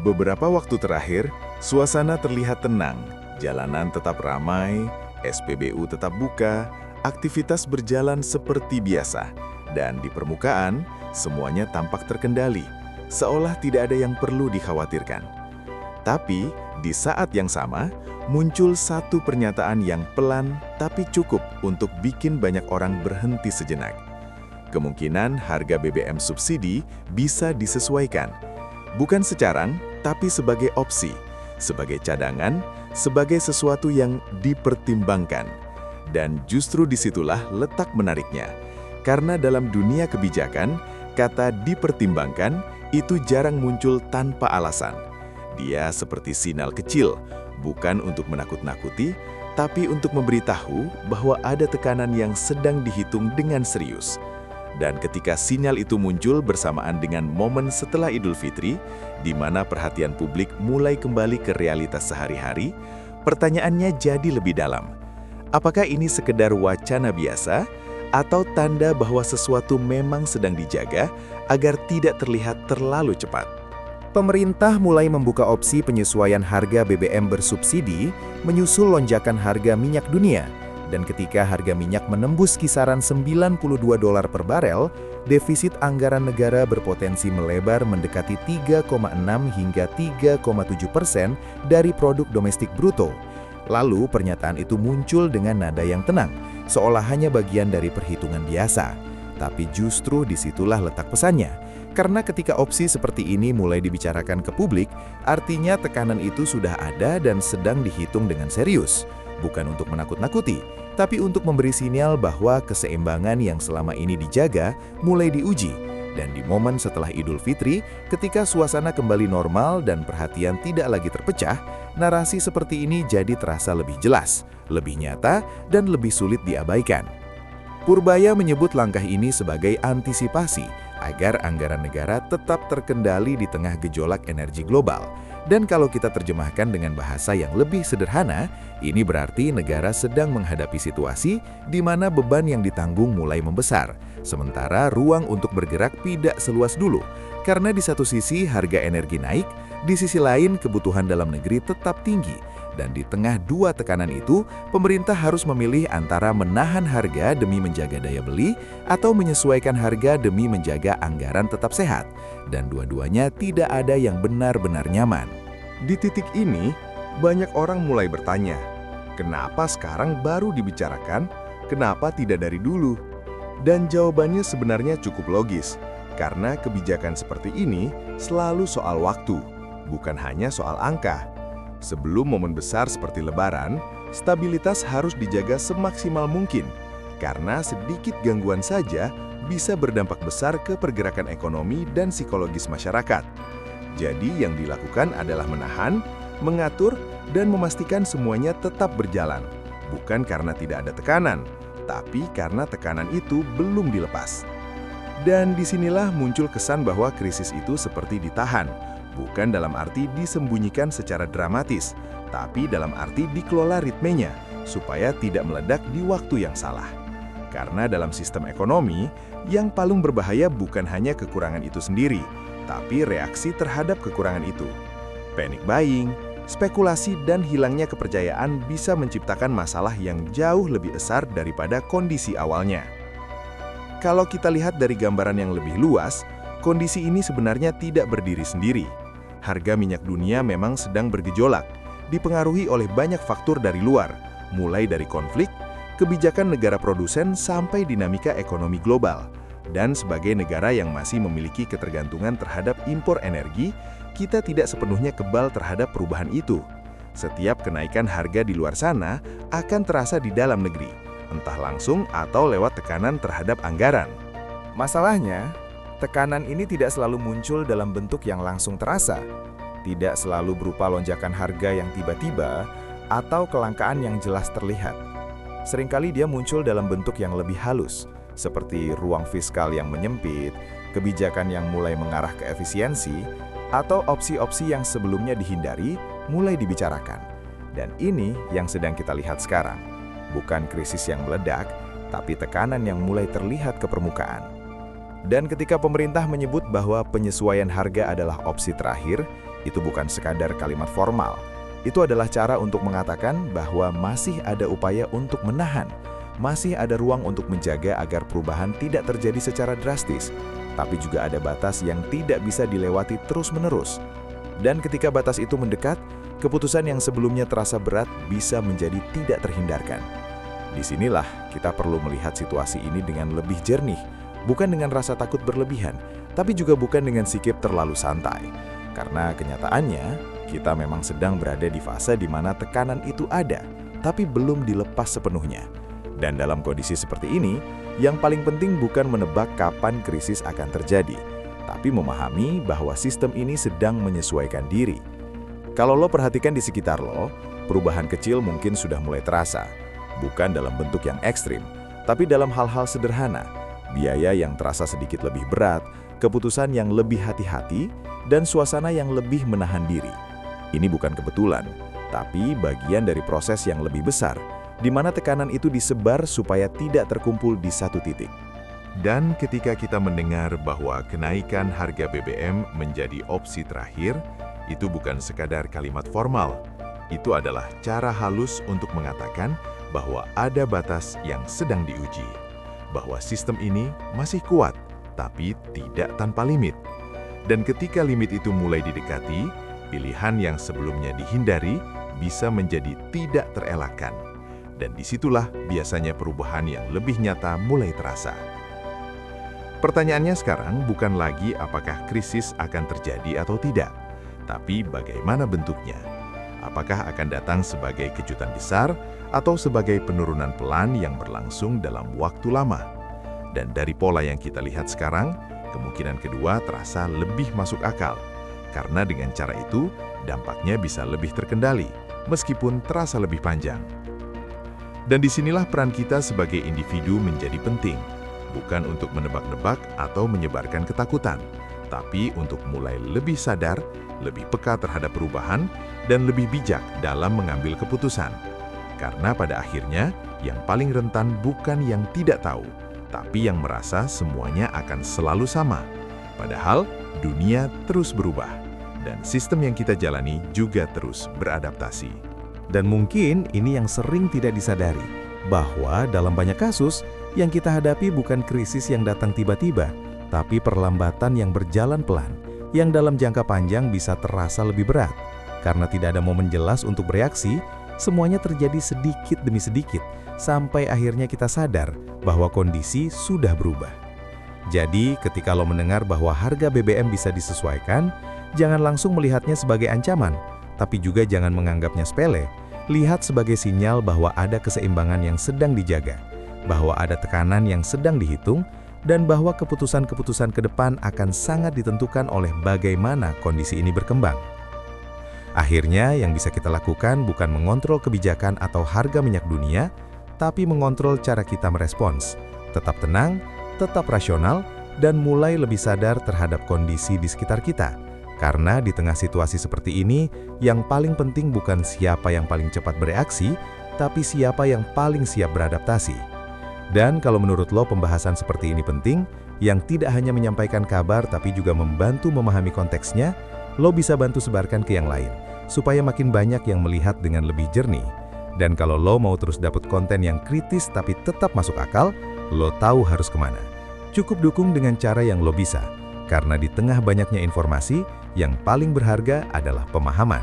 Beberapa waktu terakhir, suasana terlihat tenang, jalanan tetap ramai, SPBU tetap buka, aktivitas berjalan seperti biasa, dan di permukaan, semuanya tampak terkendali, seolah tidak ada yang perlu dikhawatirkan. Tapi, di saat yang sama, muncul satu pernyataan yang pelan tapi cukup untuk bikin banyak orang berhenti sejenak. Kemungkinan harga BBM subsidi bisa disesuaikan. Bukan sekarang, tapi sebagai opsi, sebagai cadangan, sebagai sesuatu yang dipertimbangkan. Dan justru disitulah letak menariknya. Karena dalam dunia kebijakan, kata dipertimbangkan itu jarang muncul tanpa alasan. Dia seperti sinyal kecil, bukan untuk menakut-nakuti, tapi untuk memberitahu bahwa ada tekanan yang sedang dihitung dengan serius. Dan ketika sinyal itu muncul bersamaan dengan momen setelah Idul Fitri, di mana perhatian publik mulai kembali ke realitas sehari-hari, pertanyaannya jadi lebih dalam. Apakah ini sekedar wacana biasa, atau tanda bahwa sesuatu memang sedang dijaga agar tidak terlihat terlalu cepat? Pemerintah mulai membuka opsi penyesuaian harga BBM bersubsidi menyusul lonjakan harga minyak dunia. Dan ketika harga minyak menembus kisaran $92 per barel, defisit anggaran negara berpotensi melebar mendekati 3,6 hingga 3,7% dari produk domestik bruto. Lalu pernyataan itu muncul dengan nada yang tenang, seolah hanya bagian dari perhitungan biasa. Tapi justru disitulah letak pesannya. Karena ketika opsi seperti ini mulai dibicarakan ke publik, artinya tekanan itu sudah ada dan sedang dihitung dengan serius. Bukan untuk menakut-nakuti, tapi untuk memberi sinyal bahwa keseimbangan yang selama ini dijaga mulai diuji. Dan di momen setelah Idul Fitri, ketika suasana kembali normal dan perhatian tidak lagi terpecah, narasi seperti ini jadi terasa lebih jelas, lebih nyata, dan lebih sulit diabaikan. Purbaya menyebut langkah ini sebagai antisipasi agar anggaran negara tetap terkendali di tengah gejolak energi global. Dan kalau kita terjemahkan dengan bahasa yang lebih sederhana, ini berarti negara sedang menghadapi situasi di mana beban yang ditanggung mulai membesar, sementara ruang untuk bergerak tidak seluas dulu. Karena di satu sisi harga energi naik, di sisi lain kebutuhan dalam negeri tetap tinggi. Dan di tengah dua tekanan itu, pemerintah harus memilih antara menahan harga demi menjaga daya beli atau menyesuaikan harga demi menjaga anggaran tetap sehat. Dan dua-duanya tidak ada yang benar-benar nyaman. Di titik ini, banyak orang mulai bertanya, kenapa sekarang baru dibicarakan? Kenapa tidak dari dulu? Dan jawabannya sebenarnya cukup logis, karena kebijakan seperti ini selalu soal waktu, bukan hanya soal angka. Sebelum momen besar seperti Lebaran, stabilitas harus dijaga semaksimal mungkin, karena sedikit gangguan saja bisa berdampak besar ke pergerakan ekonomi dan psikologis masyarakat. Jadi yang dilakukan adalah menahan, mengatur, dan memastikan semuanya tetap berjalan, bukan karena tidak ada tekanan, tapi karena tekanan itu belum dilepas. Dan disinilah muncul kesan bahwa krisis itu seperti ditahan, bukan dalam arti disembunyikan secara dramatis, tapi dalam arti dikelola ritmenya, supaya tidak meledak di waktu yang salah. Karena dalam sistem ekonomi, yang paling berbahaya bukan hanya kekurangan itu sendiri, tapi reaksi terhadap kekurangan itu. Panic buying, spekulasi, dan hilangnya kepercayaan bisa menciptakan masalah yang jauh lebih besar daripada kondisi awalnya. Kalau kita lihat dari gambaran yang lebih luas, kondisi ini sebenarnya tidak berdiri sendiri. Harga minyak dunia memang sedang bergejolak, dipengaruhi oleh banyak faktor dari luar, mulai dari konflik, kebijakan negara produsen, sampai dinamika ekonomi global. Dan sebagai negara yang masih memiliki ketergantungan terhadap impor energi, kita tidak sepenuhnya kebal terhadap perubahan itu. Setiap kenaikan harga di luar sana akan terasa di dalam negeri, entah langsung atau lewat tekanan terhadap anggaran. Masalahnya, tekanan ini tidak selalu muncul dalam bentuk yang langsung terasa, tidak selalu berupa lonjakan harga yang tiba-tiba atau kelangkaan yang jelas terlihat. Seringkali dia muncul dalam bentuk yang lebih halus, seperti ruang fiskal yang menyempit, kebijakan yang mulai mengarah ke efisiensi, atau opsi-opsi yang sebelumnya dihindari mulai dibicarakan. Dan ini yang sedang kita lihat sekarang, bukan krisis yang meledak, tapi tekanan yang mulai terlihat ke permukaan. Dan ketika pemerintah menyebut bahwa penyesuaian harga adalah opsi terakhir, itu bukan sekadar kalimat formal. Itu adalah cara untuk mengatakan bahwa masih ada upaya untuk menahan, masih ada ruang untuk menjaga agar perubahan tidak terjadi secara drastis, tapi juga ada batas yang tidak bisa dilewati terus-menerus. Dan ketika batas itu mendekat, keputusan yang sebelumnya terasa berat bisa menjadi tidak terhindarkan. Disinilah kita perlu melihat situasi ini dengan lebih jernih, bukan dengan rasa takut berlebihan, tapi juga bukan dengan sikap terlalu santai. Karena kenyataannya, kita memang sedang berada di fase di mana tekanan itu ada, tapi belum dilepas sepenuhnya. Dan dalam kondisi seperti ini, yang paling penting bukan menebak kapan krisis akan terjadi, tapi memahami bahwa sistem ini sedang menyesuaikan diri. Kalau lo perhatikan di sekitar lo, perubahan kecil mungkin sudah mulai terasa. Bukan dalam bentuk yang ekstrim, tapi dalam hal-hal sederhana. Biaya yang terasa sedikit lebih berat, keputusan yang lebih hati-hati, dan suasana yang lebih menahan diri. Ini bukan kebetulan, tapi bagian dari proses yang lebih besar, di mana tekanan itu disebar supaya tidak terkumpul di satu titik. Dan ketika kita mendengar bahwa kenaikan harga BBM menjadi opsi terakhir, itu bukan sekadar kalimat formal. Itu adalah cara halus untuk mengatakan bahwa ada batas yang sedang diuji. Bahwa sistem ini masih kuat, tapi tidak tanpa limit. Dan ketika limit itu mulai didekati, pilihan yang sebelumnya dihindari bisa menjadi tidak terelakkan. Dan disitulah biasanya perubahan yang lebih nyata mulai terasa. Pertanyaannya sekarang bukan lagi apakah krisis akan terjadi atau tidak, tapi bagaimana bentuknya. Apakah akan datang sebagai kejutan besar atau sebagai penurunan pelan yang berlangsung dalam waktu lama. Dan dari pola yang kita lihat sekarang, kemungkinan kedua terasa lebih masuk akal. Karena dengan cara itu, dampaknya bisa lebih terkendali, meskipun terasa lebih panjang. Dan disinilah peran kita sebagai individu menjadi penting, bukan untuk menebak-nebak atau menyebarkan ketakutan, tapi untuk mulai lebih sadar, lebih peka terhadap perubahan, dan lebih bijak dalam mengambil keputusan. Karena pada akhirnya, yang paling rentan bukan yang tidak tahu, tapi yang merasa semuanya akan selalu sama. Padahal, dunia terus berubah, dan sistem yang kita jalani juga terus beradaptasi. Dan mungkin ini yang sering tidak disadari, bahwa dalam banyak kasus, yang kita hadapi bukan krisis yang datang tiba-tiba, tapi perlambatan yang berjalan pelan, yang dalam jangka panjang bisa terasa lebih berat. Karena tidak ada momen jelas untuk bereaksi, semuanya terjadi sedikit demi sedikit, sampai akhirnya kita sadar bahwa kondisi sudah berubah. Jadi, ketika lo mendengar bahwa harga BBM bisa disesuaikan, jangan langsung melihatnya sebagai ancaman, tapi juga jangan menganggapnya sepele. Lihat sebagai sinyal bahwa ada keseimbangan yang sedang dijaga, bahwa ada tekanan yang sedang dihitung, dan bahwa keputusan-keputusan ke depan akan sangat ditentukan oleh bagaimana kondisi ini berkembang. Akhirnya, yang bisa kita lakukan bukan mengontrol kebijakan atau harga minyak dunia, tapi mengontrol cara kita merespons. Tetap tenang, tetap rasional, dan mulai lebih sadar terhadap kondisi di sekitar kita. Karena di tengah situasi seperti ini, yang paling penting bukan siapa yang paling cepat bereaksi, tapi siapa yang paling siap beradaptasi. Dan kalau menurut lo pembahasan seperti ini penting, yang tidak hanya menyampaikan kabar tapi juga membantu memahami konteksnya, lo bisa bantu sebarkan ke yang lain, supaya makin banyak yang melihat dengan lebih jernih. Dan kalau lo mau terus dapat konten yang kritis tapi tetap masuk akal, lo tahu harus kemana. Cukup dukung dengan cara yang lo bisa, karena di tengah banyaknya informasi, yang paling berharga adalah pemahaman.